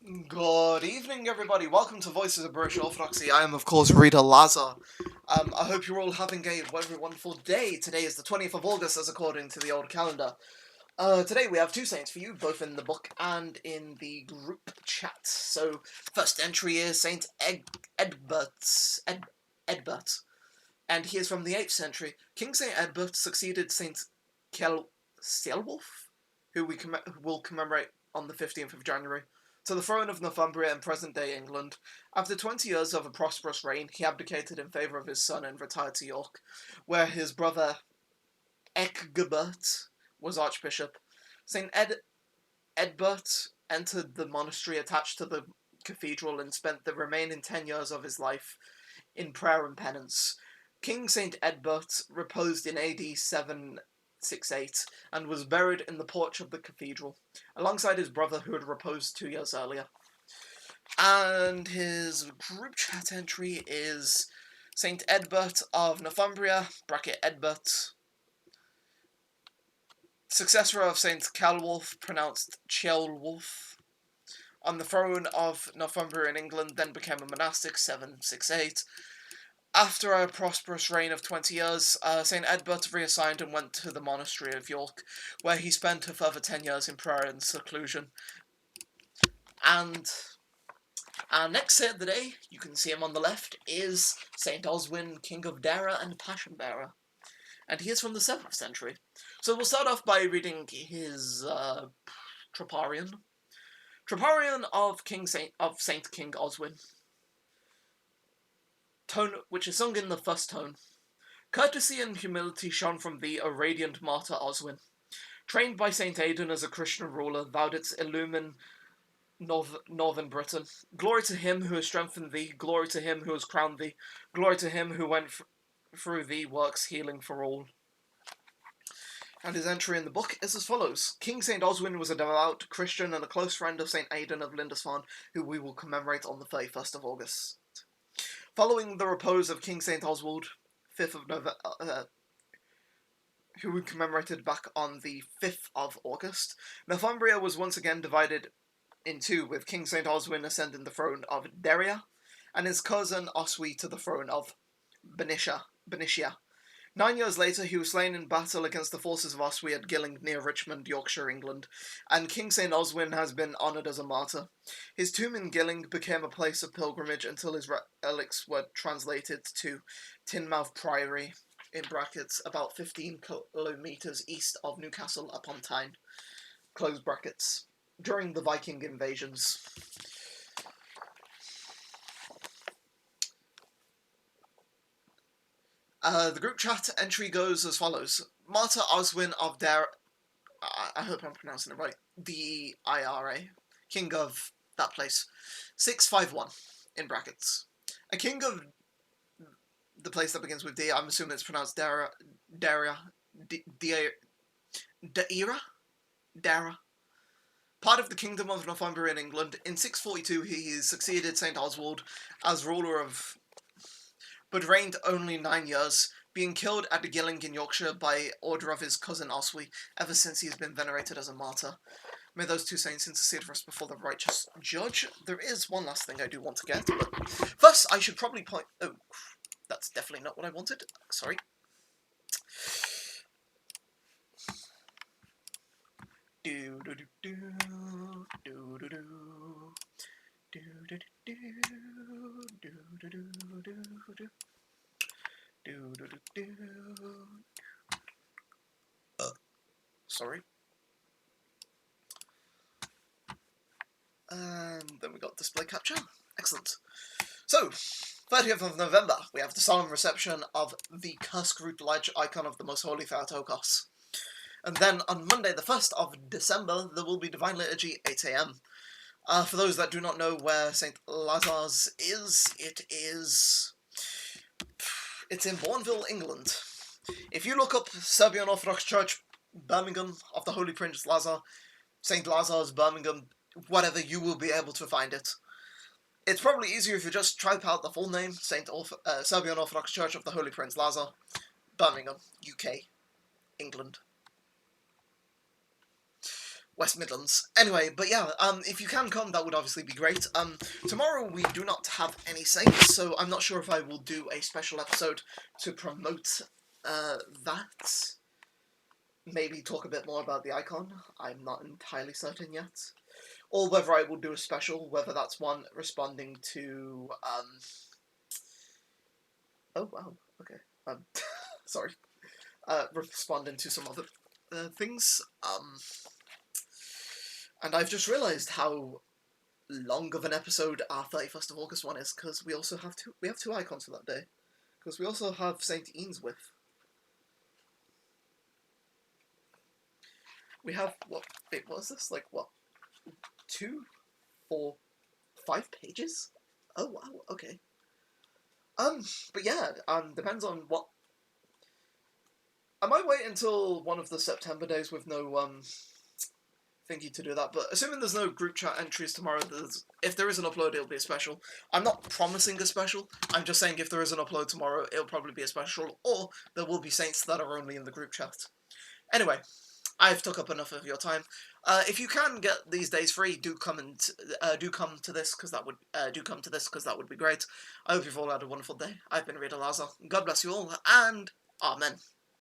Good evening, everybody. Welcome to Voices of British Orthodoxy. I am, of course, Reader Lazar. I hope you're all having a very wonderful day. Today is the 20th of August, as according to the old calendar. Today we have two saints for you, both in the book and in the group chat. So, first entry is Saint Edbert, and he is from the 8th century. King Saint Edbert succeeded Saint Celwulf, who we will commemorate on the 15th of January, to the throne of Northumbria in present-day England. After 20 years of a prosperous reign, he abdicated in favour of his son and retired to York, where his brother Ecgbert was archbishop. St. Edbert entered the monastery attached to the cathedral and spent the remaining 10 years of his life in prayer and penance. King St. Edbert reposed in AD 768 and was buried in the porch of the cathedral, alongside his brother who had reposed 2 years earlier. And his group chat entry is St. Edbert of Northumbria, Edbert, successor of St. Calwulf, pronounced Ceolwulf, on the throne of Northumbria in England, then became a monastic, 768. After a prosperous reign of 20 years, St. Edbert reassigned and went to the monastery of York, where he spent a further 10 years in prayer and seclusion. And our next saint of the day, you can see him on the left, is Saint Oswin, King of Deira and Passion Bearer. And he is from the 7th century. So we'll start off by reading his Troparion. Troparion of Saint King Oswin. Tone which is sung in the first tone. Courtesy and humility shone from thee, O radiant Martyr Oswin. Trained by Saint Aidan as a Christian ruler, thou didst illumine northern Britain. Glory to him who has strengthened thee, glory to him who has crowned thee, glory to him who went through thee works healing for all. And his entry in the book is as follows. King St. Oswin was a devout Christian and a close friend of Saint Aidan of Lindisfarne, who we will commemorate on the 31st of August. Following the repose of King St. Oswald, 5th of November, who we commemorated back on the 5th of August, Northumbria was once again divided in two, with King St. Oswin ascending the throne of Deira, and his cousin Oswy to the throne of Benicia. 9 years later, he was slain in battle against the forces of Oswy at Gilling, near Richmond, Yorkshire, England, and King St. Oswin has been honoured as a martyr. His tomb in Gilling became a place of pilgrimage until his relics were translated to Teignmouth Priory, in brackets, about 15 kilometres east of Newcastle upon Tyne, close brackets, during the Viking invasions. The group chat entry goes as follows. Martyr Oswin of Deira, I hope I'm pronouncing it right, D-I-R-A, king of that place, 651, in brackets. A king of the place that begins with D, I'm assuming it's pronounced Deira, part of the kingdom of Northumbria in England. In 642 he succeeded St. Oswald as ruler of, but reigned only 9 years, being killed at Gilling in Yorkshire by order of his cousin Oswy. Ever since he has been venerated as a martyr. May those two saints intercede for us before the righteous judge. There is one last thing I do want to get, but first I should probably point... Oh, that's definitely not what I wanted. Sorry. Sorry. And then we got display capture. Excellent. So, 30th of November, we have the solemn reception of the Kursk root ledge icon of the Most Holy Theotokos. And then on Monday, the 1st of December, there will be Divine Liturgy, 8 a.m. For those that do not know where St. Lazar's is, it's in Bourneville, England. If you look up Serbian Orthodox Church, Birmingham, of the Holy Prince Lazar, St. Lazar's, Birmingham, whatever, you will be able to find it. It's probably easier if you just type out the full name, Serbian Orthodox Church of the Holy Prince Lazar, Birmingham, UK, England. West Midlands. Anyway, but yeah, if you can come, that would obviously be great. Tomorrow we do not have any saints, so I'm not sure if I will do a special episode to promote that. Maybe talk a bit more about the icon. I'm not entirely certain yet. Or whether I will do a special, whether that's one responding to, oh, wow, okay. Sorry. Responding to some other things. And I've just realised how long of an episode our 31st of August one is, because we also have two icons for that day. Because we also have Saint Aidan's with. We have, what is this? Like, what? 2, 4, 5 pages? Oh, wow, okay. But yeah, depends on what... I might wait until one of the September days with no, thingy to do that, but assuming there's no group chat entries tomorrow, if there is an upload, it'll be a special. I'm not promising a special, I'm just saying if there is an upload tomorrow, it'll probably be a special, or there will be saints that are only in the group chat. Anyway, I've took up enough of your time. If you can get these days free, do come to this, because that would be great. I hope you've all had a wonderful day. I've been Reader Lazar. God bless you all, and Amen.